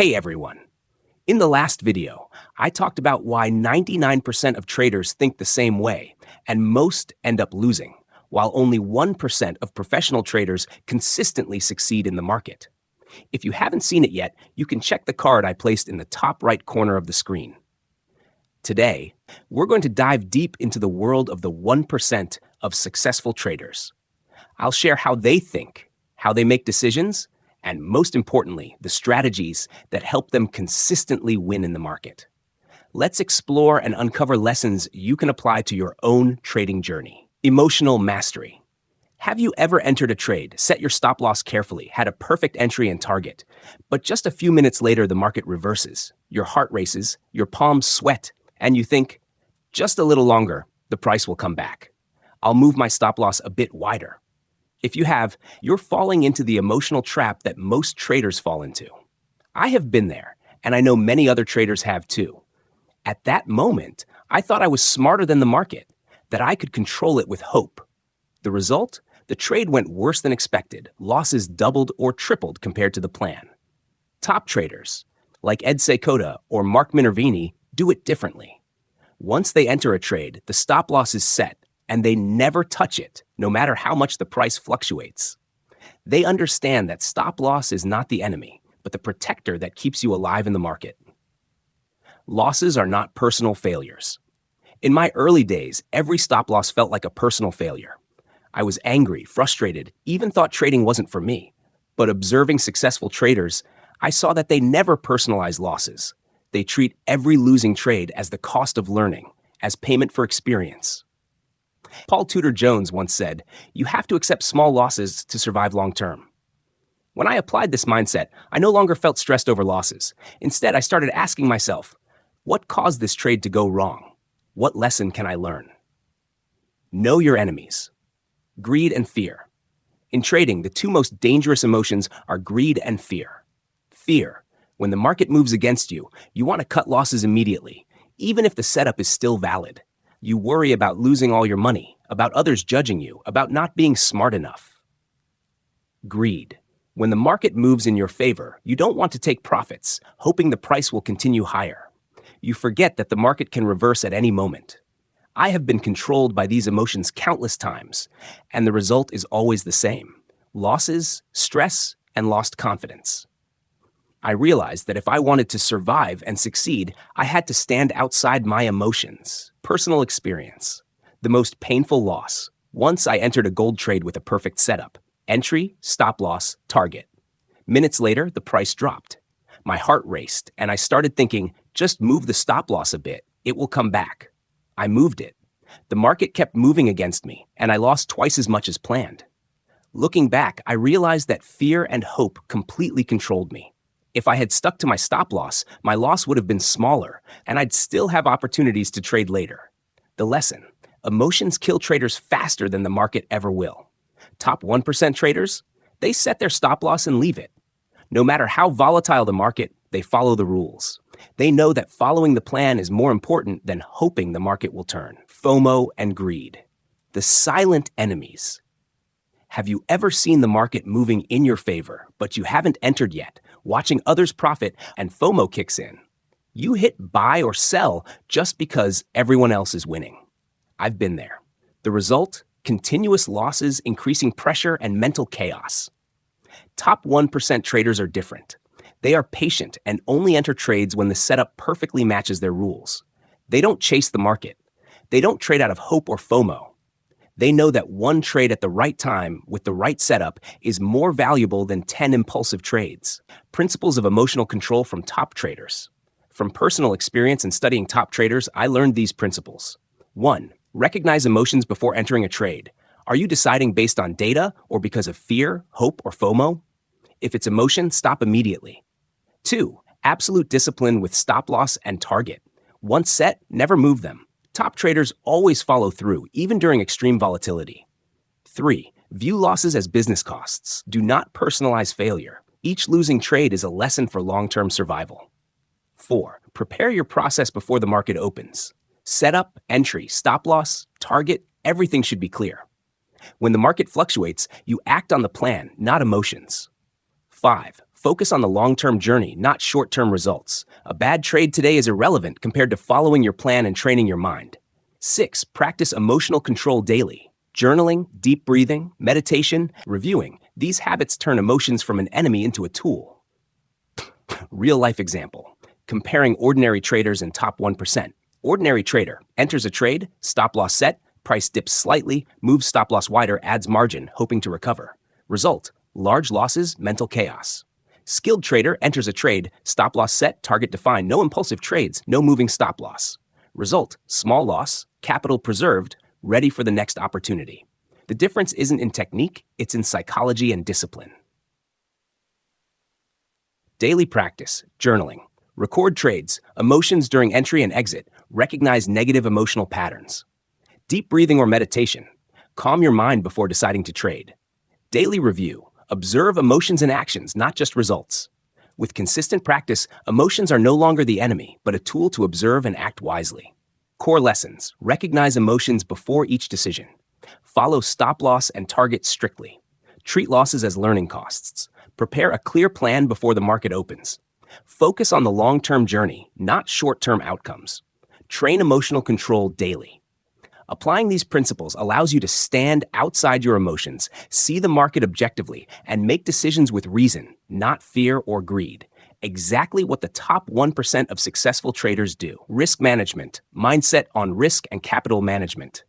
Hey everyone! In the last video, I talked about why 99% of traders think the same way, and most end up losing, while only 1% of professional traders consistently succeed in the market. If you haven't seen it yet, you can check the card I placed in the top right corner of the screen. Today, we're going to dive deep into the world of the 1% of successful traders. I'll share how they think, how they make decisions, and most importantly, the strategies that help them consistently win in the market. Let's explore and uncover lessons you can apply to your own trading journey. Emotional mastery. Have you ever entered a trade, set your stop loss carefully, had a perfect entry and target, but just a few minutes later the market reverses, your heart races, your palms sweat, and you think, just a little longer, the price will come back. I'll move my stop loss a bit wider. If you have, you're falling into the emotional trap that most traders fall into. I have been there, and I know many other traders have too. At that moment, I thought I was smarter than the market, that I could control it with hope. The result? The trade went worse than expected. Losses doubled or tripled compared to the plan. Top traders, like Ed Seykota or Mark Minervini, do it differently. Once they enter a trade, the stop loss is set, and they never touch it, no matter how much the price fluctuates. They understand that stop loss is not the enemy, but the protector that keeps you alive in the market. Losses are not personal failures. In my early days, every stop loss felt like a personal failure. I was angry, frustrated, even thought trading wasn't for me. But observing successful traders, I saw that they never personalize losses. They treat every losing trade as the cost of learning, as payment for experience. Paul Tudor Jones once said, "You have to accept small losses to survive long term." When I applied this mindset, I no longer felt stressed over losses. Instead, I started asking myself, what caused this trade to go wrong? What lesson can I learn? Know your enemies. Greed and fear. In trading, the two most dangerous emotions are greed and fear. Fear. When the market moves against you, you want to cut losses immediately, even if the setup is still valid. You worry about losing all your money, about others judging you, about not being smart enough. Greed. When the market moves in your favor, you don't want to take profits, hoping the price will continue higher. You forget that the market can reverse at any moment. I have been controlled by these emotions countless times, and the result is always the same: losses, stress, and lost confidence. I realized that if I wanted to survive and succeed, I had to stand outside my emotions. Personal experience. The most painful loss. Once I entered a gold trade with a perfect setup. Entry, stop loss, target. Minutes later, the price dropped. My heart raced, and I started thinking, just move the stop loss a bit. It will come back. I moved it. The market kept moving against me, and I lost twice as much as planned. Looking back, I realized that fear and hope completely controlled me. If I had stuck to my stop loss, my loss would have been smaller, and I'd still have opportunities to trade later. The lesson: emotions kill traders faster than the market ever will. Top 1% traders? They set their stop loss and leave it. No matter how volatile the market, they follow the rules. They know that following the plan is more important than hoping the market will turn. FOMO and greed. The silent enemies. Have you ever seen the market moving in your favor, but you haven't entered yet, watching others profit, and FOMO kicks in? You hit buy or sell just because everyone else is winning. I've been there. The result? Continuous losses, increasing pressure, and mental chaos. Top 1% traders are different. They are patient and only enter trades when the setup perfectly matches their rules. They don't chase the market. They don't trade out of hope or FOMO. They know that one trade at the right time with the right setup is more valuable than 10 impulsive trades. Principles of emotional control from top traders. From personal experience and studying top traders, I learned these principles. 1. Recognize emotions before entering a trade. Are you deciding based on data or because of fear, hope, or FOMO? If it's emotion, stop immediately. 2. Absolute discipline with stop loss and target. Once set, never move them. Top traders always follow through, even during extreme volatility. 3. View losses as business costs. Do not personalize failure. Each losing trade is a lesson for long-term survival. 4. Prepare your process before the market opens. Setup, entry, stop loss, target, everything should be clear. When the market fluctuates, you act on the plan, not emotions. 5. Focus on the long-term journey, not short-term results. A bad trade today is irrelevant compared to following your plan and training your mind. 6. Practice emotional control daily. Journaling, deep breathing, meditation, reviewing. These habits turn emotions from an enemy into a tool. Real-life example. Comparing ordinary traders and top 1%. Ordinary trader enters a trade, stop loss set, price dips slightly, moves stop loss wider, adds margin, hoping to recover. Result, large losses, mental chaos. Skilled trader enters a trade, stop loss set, target defined, no impulsive trades, no moving stop loss. Result, small loss, capital preserved, ready for the next opportunity. The difference isn't in technique, it's in psychology and discipline. Daily practice, journaling. Record trades, emotions during entry and exit, recognize negative emotional patterns. Deep breathing or meditation. Calm your mind before deciding to trade. Daily review. Observe emotions and actions, not just results. With consistent practice, emotions are no longer the enemy, but a tool to observe and act wisely. Core lessons. Recognize emotions before each decision. Follow stop loss and target strictly. Treat losses as learning costs. Prepare a clear plan before the market opens. Focus on the long-term journey, not short-term outcomes. Train emotional control daily. Applying these principles allows you to stand outside your emotions, see the market objectively, and make decisions with reason, not fear or greed. Exactly what the top 1% of successful traders do. Risk management, mindset on risk and capital management.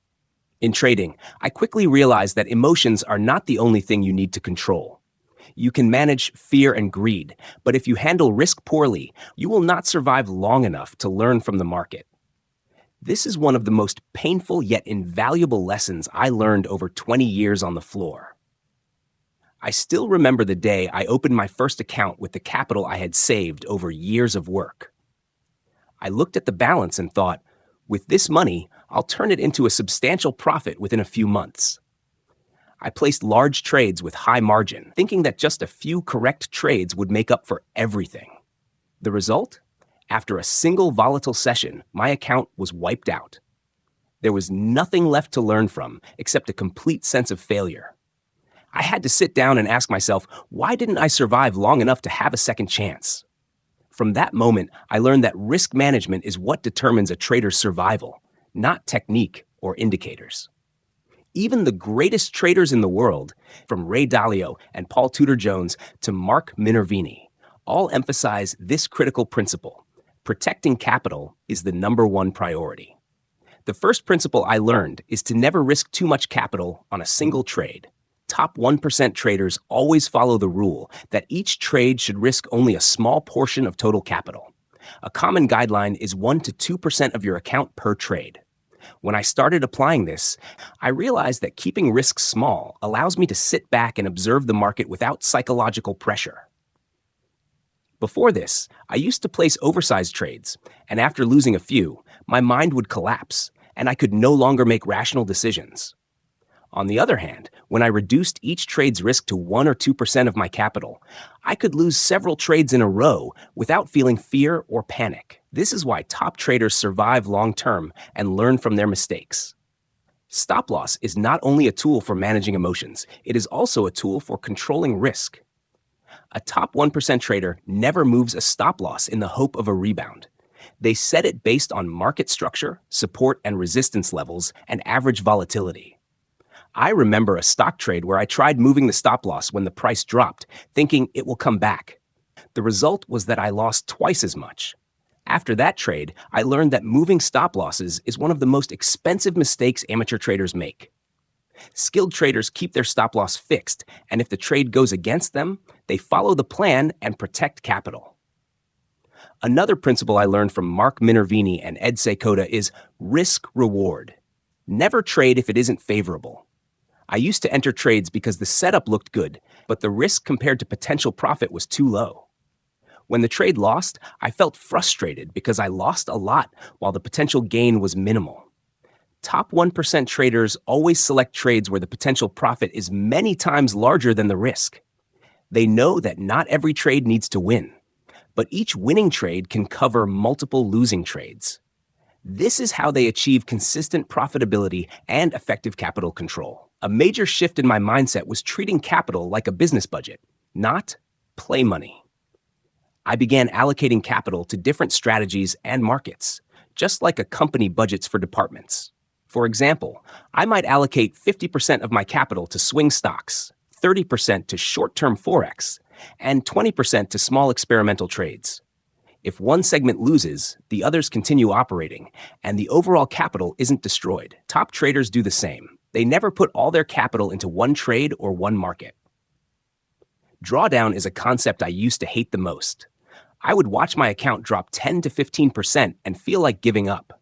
In trading, I quickly realized that emotions are not the only thing you need to control. You can manage fear and greed, but if you handle risk poorly, you will not survive long enough to learn from the market. This is one of the most painful yet invaluable lessons I learned over 20 years on the floor. I still remember the day I opened my first account with the capital I had saved over years of work. I looked at the balance and thought, with this money, I'll turn it into a substantial profit within a few months. I placed large trades with high margin, thinking that just a few correct trades would make up for everything. The result? After a single volatile session, my account was wiped out. There was nothing left to learn from except a complete sense of failure. I had to sit down and ask myself, why didn't I survive long enough to have a second chance? From that moment, I learned that risk management is what determines a trader's survival, not technique or indicators. Even the greatest traders in the world, from Ray Dalio and Paul Tudor Jones to Mark Minervini, all emphasize this critical principle. Protecting capital is the #1 priority. The first principle I learned is to never risk too much capital on a single trade. Top 1% traders always follow the rule that each trade should risk only a small portion of total capital. A common guideline is 1 to 2% of your account per trade. When I started applying this, I realized that keeping risks small allows me to sit back and observe the market without psychological pressure. Before this, I used to place oversized trades, and after losing a few, my mind would collapse, and I could no longer make rational decisions. On the other hand, when I reduced each trade's risk to 1 or 2% of my capital, I could lose several trades in a row without feeling fear or panic. This is why top traders survive long-term and learn from their mistakes. Stop loss is not only a tool for managing emotions, it is also a tool for controlling risk. A top 1% trader never moves a stop loss in the hope of a rebound. They set it based on market structure, support and resistance levels, and average volatility. I remember a stock trade where I tried moving the stop loss when the price dropped, thinking it will come back. The result was that I lost twice as much. After that trade, I learned that moving stop losses is one of the most expensive mistakes amateur traders make. Skilled traders keep their stop loss fixed, and if the trade goes against them, they follow the plan and protect capital. Another principle I learned from Mark Minervini and Ed Seykota is risk-reward. Never trade if it isn't favorable. I used to enter trades because the setup looked good, but the risk compared to potential profit was too low. When the trade lost, I felt frustrated because I lost a lot while the potential gain was minimal. Top 1% traders always select trades where the potential profit is many times larger than the risk. They know that not every trade needs to win, but each winning trade can cover multiple losing trades. This is how they achieve consistent profitability and effective capital control. A major shift in my mindset was treating capital like a business budget, not play money. I began allocating capital to different strategies and markets, just like a company budgets for departments. For example, I might allocate 50% of my capital to swing stocks, 30% to short-term forex, and 20% to small experimental trades. If one segment loses, the others continue operating, and the overall capital isn't destroyed. Top traders do the same. They never put all their capital into one trade or one market. Drawdown is a concept I used to hate the most. I would watch my account drop 10 to 15% and feel like giving up.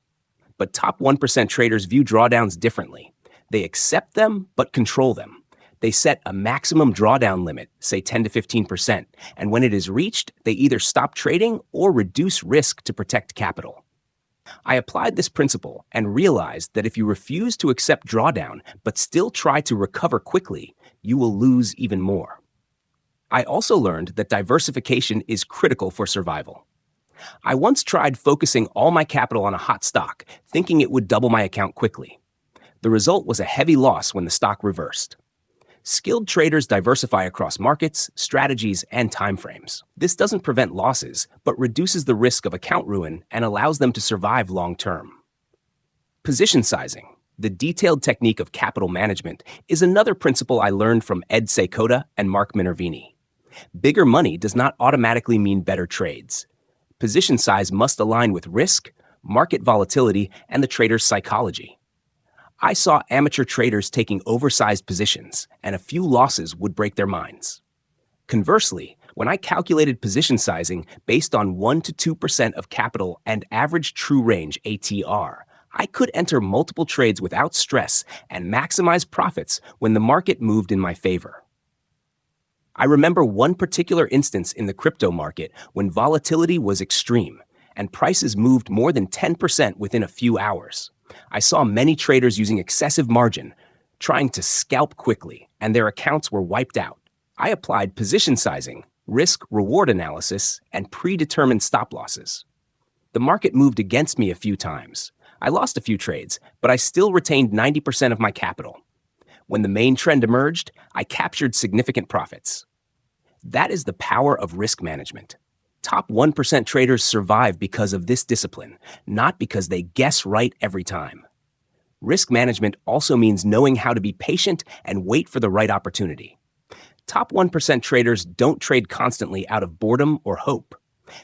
But top 1% traders view drawdowns differently. They accept them, but control them. They set a maximum drawdown limit, say 10 to 15%, and when it is reached, they either stop trading or reduce risk to protect capital. I applied this principle and realized that if you refuse to accept drawdown but still try to recover quickly, you will lose even more. I also learned that diversification is critical for survival. I once tried focusing all my capital on a hot stock, thinking it would double my account quickly. The result was a heavy loss when the stock reversed. Skilled traders diversify across markets, strategies, and timeframes. This doesn't prevent losses, but reduces the risk of account ruin and allows them to survive long-term. Position sizing, the detailed technique of capital management, is another principle I learned from Ed Seykota and Mark Minervini. Bigger money does not automatically mean better trades. Position size must align with risk, market volatility, and the trader's psychology. I saw amateur traders taking oversized positions, and a few losses would break their minds. Conversely, when I calculated position sizing based on 1 to 2% of capital and average true range ATR, I could enter multiple trades without stress and maximize profits when the market moved in my favor. I remember one particular instance in the crypto market when volatility was extreme and prices moved more than 10% within a few hours. I saw many traders using excessive margin, trying to scalp quickly, and their accounts were wiped out. I applied position sizing, risk-reward analysis, and predetermined stop losses. The market moved against me a few times. I lost a few trades, but I still retained 90% of my capital. When the main trend emerged, I captured significant profits. That is the power of risk management. Top 1% traders survive because of this discipline, not because they guess right every time. Risk management also means knowing how to be patient and wait for the right opportunity. Top 1% traders don't trade constantly out of boredom or hope.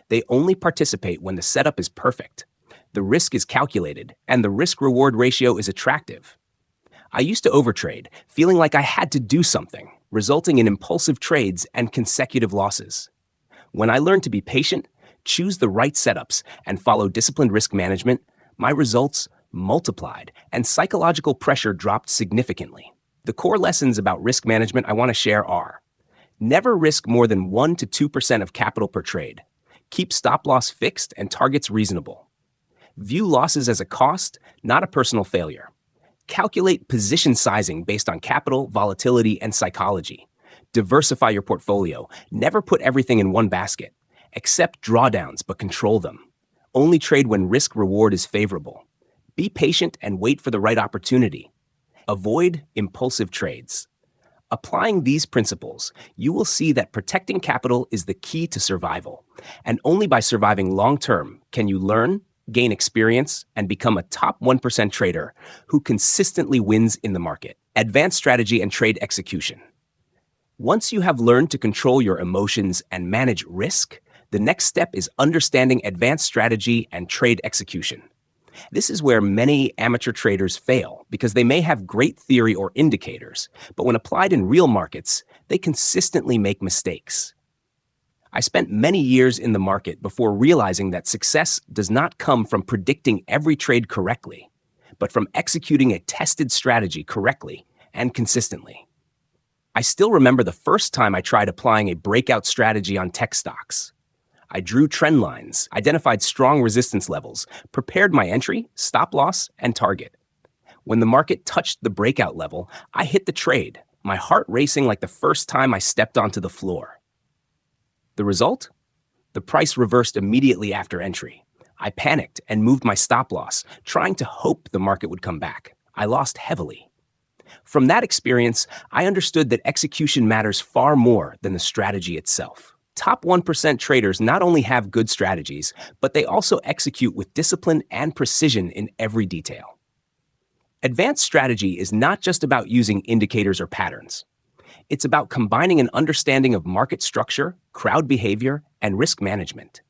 They only participate when the setup is perfect. The risk is calculated, and the risk-reward ratio is attractive. I used to overtrade, feeling like I had to do something, resulting in impulsive trades and consecutive losses. When I learned to be patient, choose the right setups, and follow disciplined risk management, my results multiplied and psychological pressure dropped significantly. The core lessons about risk management I want to share are: never risk more than 1 to 2% of capital per trade. Keep stop loss fixed and targets reasonable. View losses as a cost, not a personal failure. Calculate position sizing based on capital, volatility, and psychology. Diversify your portfolio. Never put everything in one basket. Accept drawdowns, but control them. Only trade when risk-reward is favorable. Be patient and wait for the right opportunity. Avoid impulsive trades. Applying these principles, you will see that protecting capital is the key to survival. And only by surviving long-term can you learn, gain experience, and become a top 1% trader who consistently wins in the market. Advanced strategy and trade execution. Once you have learned to control your emotions and manage risk, the next step is understanding advanced strategy and trade execution. This is where many amateur traders fail because they may have great theory or indicators, but when applied in real markets, they consistently make mistakes. I spent many years in the market before realizing that success does not come from predicting every trade correctly, but from executing a tested strategy correctly and consistently. I still remember the first time I tried applying a breakout strategy on tech stocks. I drew trend lines, identified strong resistance levels, prepared my entry, stop loss, and target. When the market touched the breakout level, I hit the trade, my heart racing like the first time I stepped onto the floor. The result? The price reversed immediately after entry. I panicked and moved my stop loss, trying to hope the market would come back. I lost heavily. From that experience, I understood that execution matters far more than the strategy itself. Top 1% traders not only have good strategies, but they also execute with discipline and precision in every detail. Advanced strategy is not just about using indicators or patterns. It's about combining an understanding of market structure, crowd behavior, and risk management.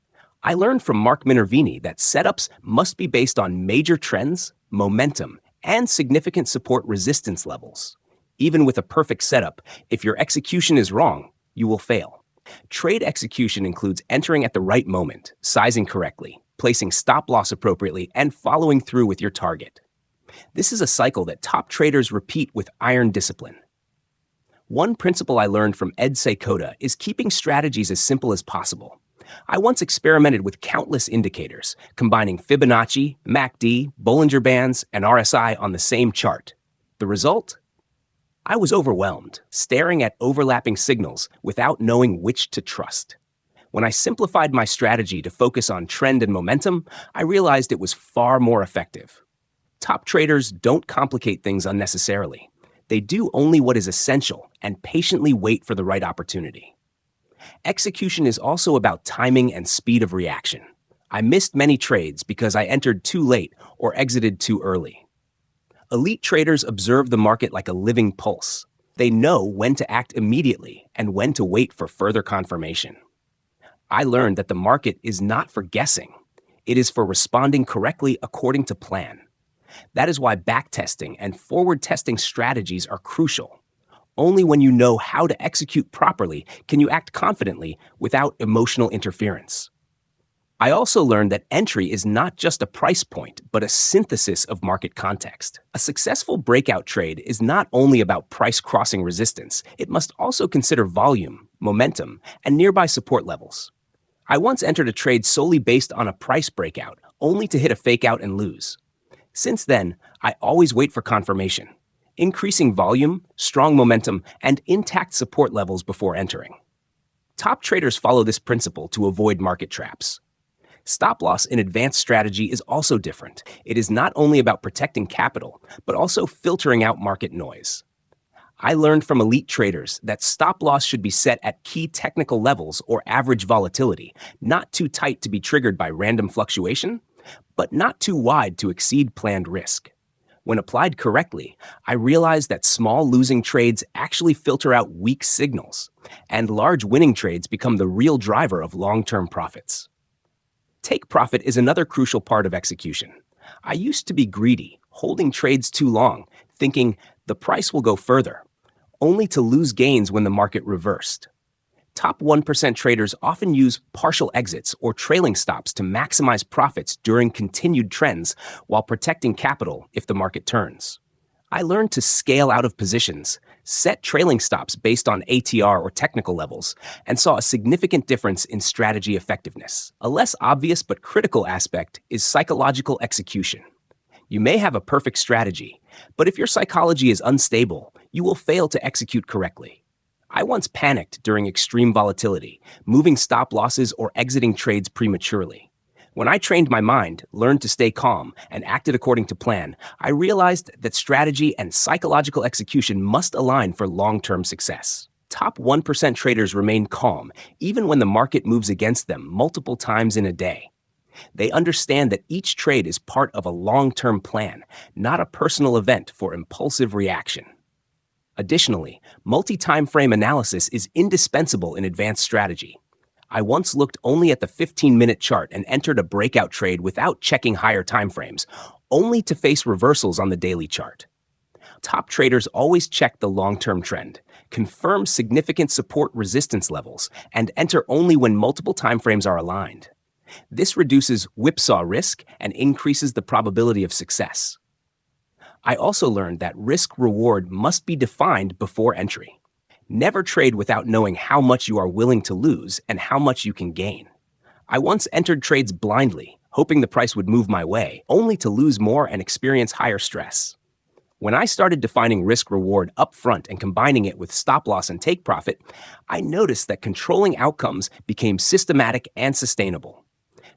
I learned from Mark Minervini that setups must be based on major trends, momentum, and significant support resistance levels. Even with a perfect setup, if your execution is wrong, you will fail. Trade execution includes entering at the right moment, sizing correctly, placing stop loss appropriately, and following through with your target. This is a cycle that top traders repeat with iron discipline. One principle I learned from Ed Seykota is keeping strategies as simple as possible. I once experimented with countless indicators, combining Fibonacci, MACD, Bollinger Bands, and RSI on the same chart. The result? I was overwhelmed, staring at overlapping signals without knowing which to trust. When I simplified my strategy to focus on trend and momentum, I realized it was far more effective. Top traders don't complicate things unnecessarily. They do only what is essential and patiently wait for the right opportunity. Execution is also about timing and speed of reaction. I missed many trades because I entered too late or exited too early. Elite traders observe the market like a living pulse. They know when to act immediately and when to wait for further confirmation. I learned that the market is not for guessing. It is for responding correctly according to plan. That is why backtesting and forward testing strategies are crucial. Only when you know how to execute properly can you act confidently without emotional interference. I also learned that entry is not just a price point, but a synthesis of market context. A successful breakout trade is not only about price crossing resistance, it must also consider volume, momentum, and nearby support levels. I once entered a trade solely based on a price breakout, only to hit a fake out and lose. Since then, I always wait for confirmation, increasing volume, strong momentum, and intact support levels before entering. Top traders follow this principle to avoid market traps. Stop loss in advanced strategy is also different. It is not only about protecting capital, but also filtering out market noise. I learned from elite traders that stop loss should be set at key technical levels or average volatility, not too tight to be triggered by random fluctuation, but not too wide to exceed planned risk. When applied correctly, I realized that small losing trades actually filter out weak signals, and large winning trades become the real driver of long-term profits. Take profit is another crucial part of execution. I used to be greedy, holding trades too long, thinking the price will go further, only to lose gains when the market reversed. Top 1% traders often use partial exits or trailing stops to maximize profits during continued trends while protecting capital if the market turns. I learned to scale out of positions, set trailing stops based on ATR or technical levels, and saw a significant difference in strategy effectiveness. A less obvious but critical aspect is psychological execution. You may have a perfect strategy, but if your psychology is unstable, you will fail to execute correctly. I once panicked during extreme volatility, moving stop losses or exiting trades prematurely. When I trained my mind, learned to stay calm, and acted according to plan, I realized that strategy and psychological execution must align for long-term success. Top 1% traders remain calm, even when the market moves against them multiple times in a day. They understand that each trade is part of a long-term plan, not a personal event for impulsive reaction. Additionally, multi-time frame analysis is indispensable in advanced strategy. I once looked only at the 15-minute chart and entered a breakout trade without checking higher timeframes, only to face reversals on the daily chart. Top traders always check the long-term trend, confirm significant support resistance levels, and enter only when multiple timeframes are aligned. This reduces whipsaw risk and increases the probability of success. I also learned that risk-reward must be defined before entry. Never trade without knowing how much you are willing to lose and how much you can gain. I once entered trades blindly, hoping the price would move my way, only to lose more and experience higher stress. When I started defining risk-reward upfront and combining it with stop-loss and take-profit, I noticed that controlling outcomes became systematic and sustainable.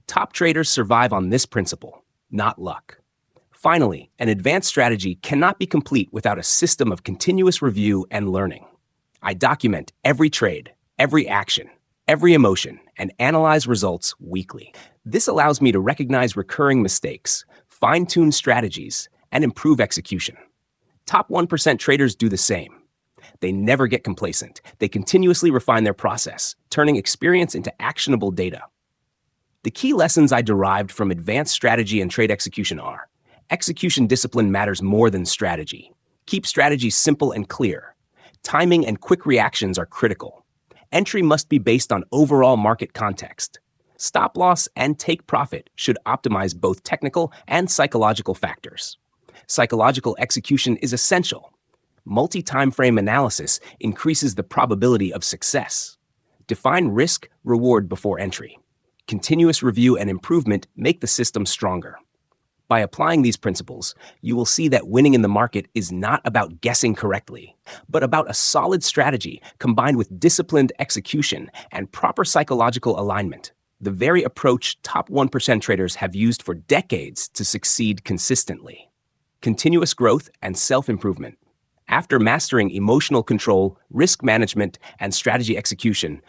Top traders survive on this principle, not luck. Finally, an advanced strategy cannot be complete without a system of continuous review and learning. I document every trade, every action, every emotion and analyze results weekly. This allows me to recognize recurring mistakes, fine-tune strategies, and improve execution. Top 1% traders do the same. They never get complacent. They continuously refine their process, turning experience into actionable data. The key lessons I derived from advanced strategy and trade execution are: execution discipline matters more than strategy. Keep strategies simple and clear. Timing and quick reactions are critical. Entry must be based on overall market context. Stop loss and take profit should optimize both technical and psychological factors. Psychological execution is essential. Multi-time frame analysis increases the probability of success. Define risk-reward before entry. Continuous review and improvement make the system stronger. By applying these principles, you will see that winning in the market is not about guessing correctly, but about a solid strategy combined with disciplined execution and proper psychological alignment, the very approach top 1% traders have used for decades to succeed consistently. Continuous growth and self-improvement. After mastering emotional control, risk management, and strategy execution,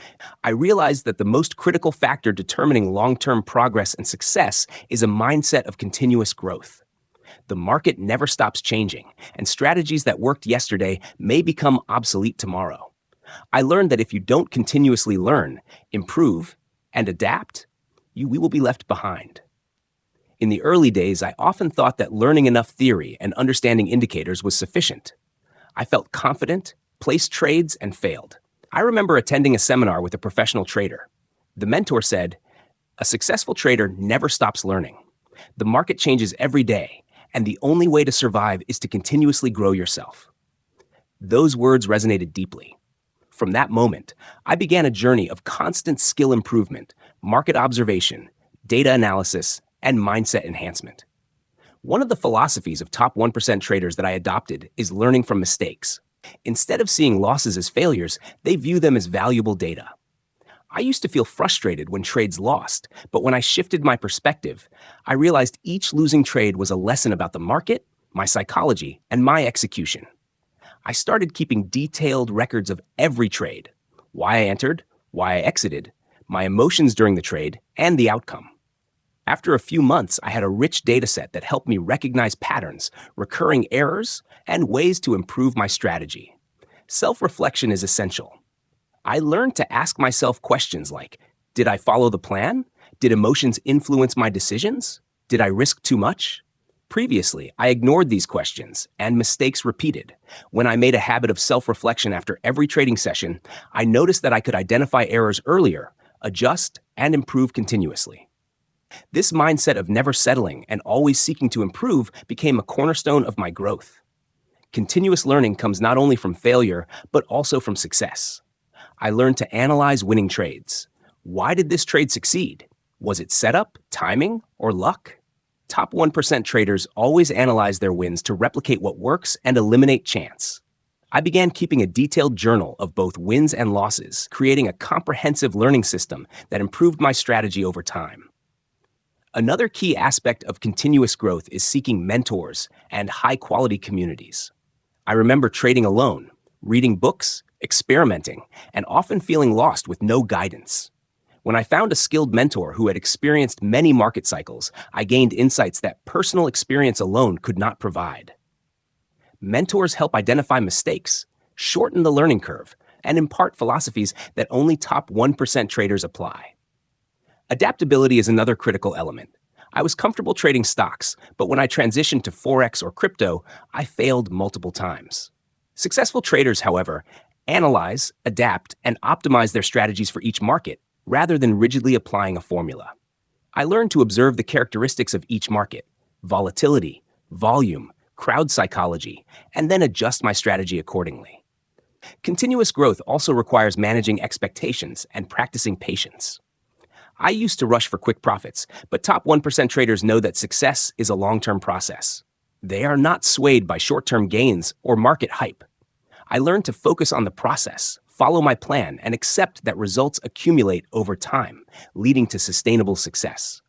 I realized that the most critical factor determining long-term progress and success is a mindset of continuous growth. The market never stops changing, and strategies that worked yesterday may become obsolete tomorrow. I learned that if you don't continuously learn, improve, and adapt, we will be left behind. In the early days, I often thought that learning enough theory and understanding indicators was sufficient. I felt confident, placed trades, and failed. I remember attending a seminar with a professional trader. The mentor said, "A successful trader never stops learning. The market changes every day, and the only way to survive is to continuously grow yourself." Those words resonated deeply. From that moment, I began a journey of constant skill improvement, market observation, data analysis, and mindset enhancement. One of the philosophies of top 1% traders that I adopted is learning from mistakes. Instead of seeing losses as failures, they view them as valuable data. I used to feel frustrated when trades lost, but when I shifted my perspective, I realized each losing trade was a lesson about the market, my psychology, and my execution. I started keeping detailed records of every trade: why I entered, why I exited, my emotions during the trade, and the outcome. After a few months, I had a rich data set that helped me recognize patterns, recurring errors, and ways to improve my strategy. Self-reflection is essential. I learned to ask myself questions like, did I follow the plan? Did emotions influence my decisions? Did I risk too much? Previously, I ignored these questions, and mistakes repeated. When I made a habit of self-reflection after every trading session, I noticed that I could identify errors earlier, adjust, and improve continuously. This mindset of never settling and always seeking to improve became a cornerstone of my growth. Continuous learning comes not only from failure, but also from success. I learned to analyze winning trades. Why did this trade succeed? Was it setup, timing, or luck? Top 1% traders always analyze their wins to replicate what works and eliminate chance. I began keeping a detailed journal of both wins and losses, creating a comprehensive learning system that improved my strategy over time. Another key aspect of continuous growth is seeking mentors and high-quality communities. I remember trading alone, reading books, experimenting, and often feeling lost with no guidance. When I found a skilled mentor who had experienced many market cycles, I gained insights that personal experience alone could not provide. Mentors help identify mistakes, shorten the learning curve, and impart philosophies that only top 1% traders apply. Adaptability is another critical element. I was comfortable trading stocks, but when I transitioned to forex or crypto, I failed multiple times. Successful traders, however, analyze, adapt, and optimize their strategies for each market, rather than rigidly applying a formula. I learned to observe the characteristics of each market: volatility, volume, crowd psychology, and then adjust my strategy accordingly. Continuous growth also requires managing expectations and practicing patience. I used to rush for quick profits, but top 1% traders know that success is a long-term process. They are not swayed by short-term gains or market hype. I learned to focus on the process, follow my plan, and accept that results accumulate over time, leading to sustainable success.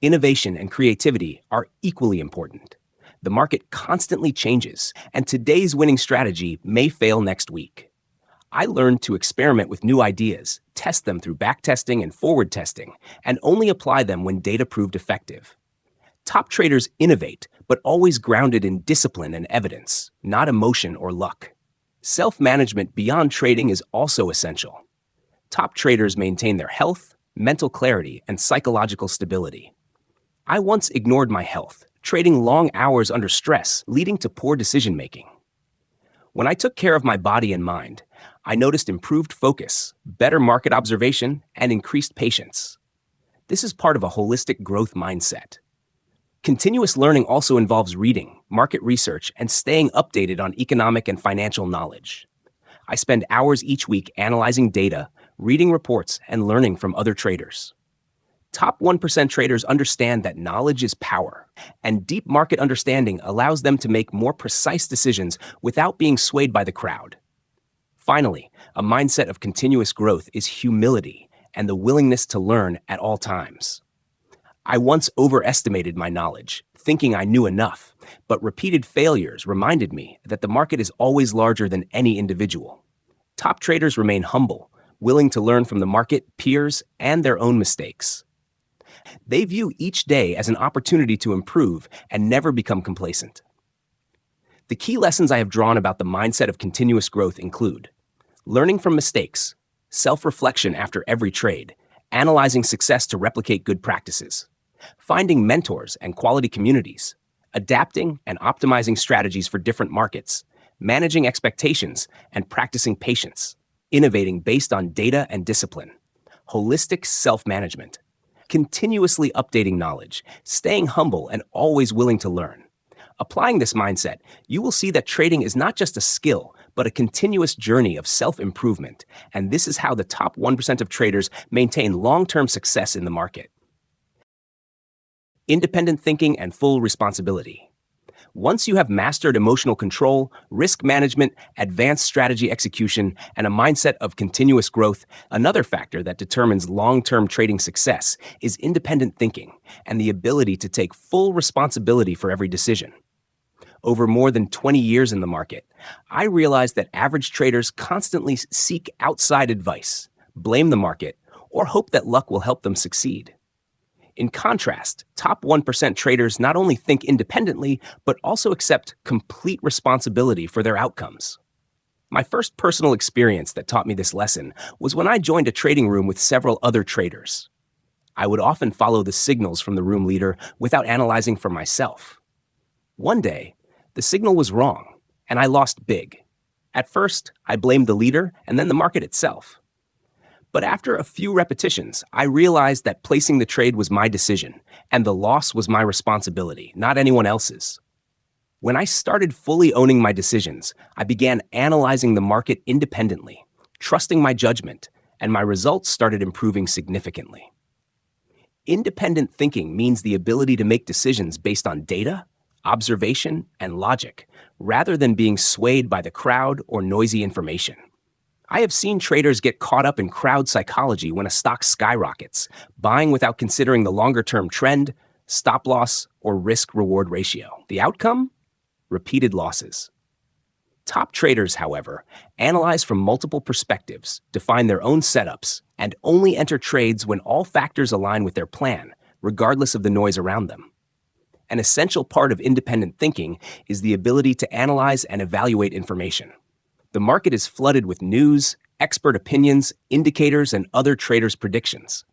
Innovation and creativity are equally important. The market constantly changes, and today's winning strategy may fail next week. I learned to experiment with new ideas, test them through backtesting and forward testing, and only apply them when data proved effective. Top traders innovate, but always grounded in discipline and evidence, not emotion or luck. Self-management beyond trading is also essential. Top traders maintain their health, mental clarity, and psychological stability. I once ignored my health, trading long hours under stress, leading to poor decision-making. When I took care of my body and mind, I noticed improved focus, better market observation, and increased patience. This is part of a holistic growth mindset. Continuous learning also involves reading, market research, and staying updated on economic and financial knowledge. I spend hours each week analyzing data, reading reports, and learning from other traders. Top 1% traders understand that knowledge is power, and deep market understanding allows them to make more precise decisions without being swayed by the crowd. Finally, a mindset of continuous growth is humility and the willingness to learn at all times. I once overestimated my knowledge, thinking I knew enough, but repeated failures reminded me that the market is always larger than any individual. Top traders remain humble, willing to learn from the market, peers, and their own mistakes. They view each day as an opportunity to improve and never become complacent. The key lessons I have drawn about the mindset of continuous growth include learning from mistakes, self-reflection after every trade, analyzing success to replicate good practices, finding mentors and quality communities, adapting and optimizing strategies for different markets, managing expectations and practicing patience, innovating based on data and discipline, holistic self-management, continuously updating knowledge, staying humble and always willing to learn. Applying this mindset, you will see that trading is not just a skill, but a continuous journey of self-improvement, and this is how the top 1% of traders maintain long-term success in the market. Independent thinking and full responsibility. Once you have mastered emotional control, risk management, advanced strategy execution, and a mindset of continuous growth, another factor that determines long-term trading success is independent thinking and the ability to take full responsibility for every decision. Over more than 20 years in the market, I realized that average traders constantly seek outside advice, blame the market, or hope that luck will help them succeed. In contrast, top 1% traders not only think independently, but also accept complete responsibility for their outcomes. My first personal experience that taught me this lesson was when I joined a trading room with several other traders. I would often follow the signals from the room leader without analyzing for myself. One day, the signal was wrong, and I lost big. At first, I blamed the leader and then the market itself. But after a few repetitions, I realized that placing the trade was my decision, and the loss was my responsibility, not anyone else's. When I started fully owning my decisions, I began analyzing the market independently, trusting my judgment, and my results started improving significantly. Independent thinking means the ability to make decisions based on data, observation, and logic, rather than being swayed by the crowd or noisy information. I have seen traders get caught up in crowd psychology when a stock skyrockets, buying without considering the longer-term trend, stop loss, or risk-reward ratio. The outcome? Repeated losses. Top traders, however, analyze from multiple perspectives, define their own setups, and only enter trades when all factors align with their plan, regardless of the noise around them. An essential part of independent thinking is the ability to analyze and evaluate information. The market is flooded with news, expert opinions, indicators, and other traders' predictions.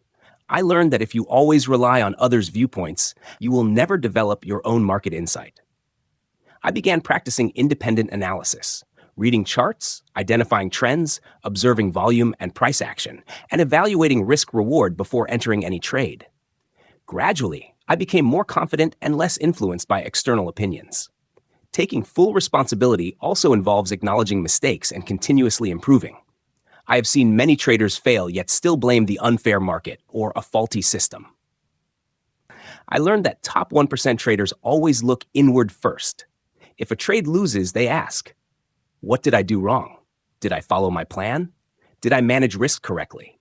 I learned that if you always rely on others' viewpoints, you will never develop your own market insight. I began practicing independent analysis, reading charts, identifying trends, observing volume and price action, and evaluating risk-reward before entering any trade. Gradually, I became more confident and less influenced by external opinions. Taking full responsibility also involves acknowledging mistakes and continuously improving. I have seen many traders fail yet still blame the unfair market or a faulty system. I learned that top 1% traders always look inward first. If a trade loses, they ask, what did I do wrong? Did I follow my plan? Did I manage risk correctly?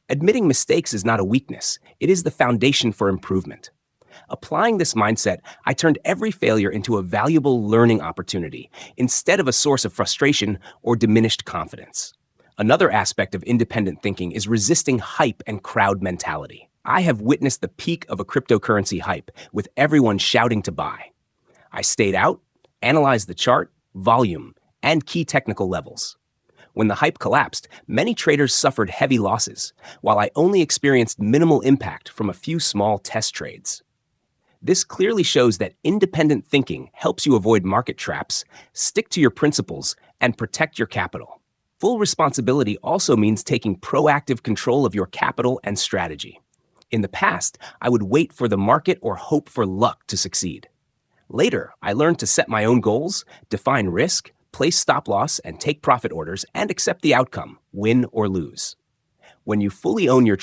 Admitting mistakes is not a weakness. It is the foundation for improvement. Applying this mindset, I turned every failure into a valuable learning opportunity instead of a source of frustration or diminished confidence. Another aspect of independent thinking is resisting hype and crowd mentality. I have witnessed the peak of a cryptocurrency hype with everyone shouting to buy. I stayed out, analyzed the chart, volume, and key technical levels. When the hype collapsed, many traders suffered heavy losses, while I only experienced minimal impact from a few small test trades. This clearly shows that independent thinking helps you avoid market traps, stick to your principles, and protect your capital. Full responsibility also means taking proactive control of your capital and strategy. In the past, I would wait for the market or hope for luck to succeed. Later, I learned to set my own goals, define risk, place stop loss, and take profit orders and accept the outcome, win or lose. When you fully own your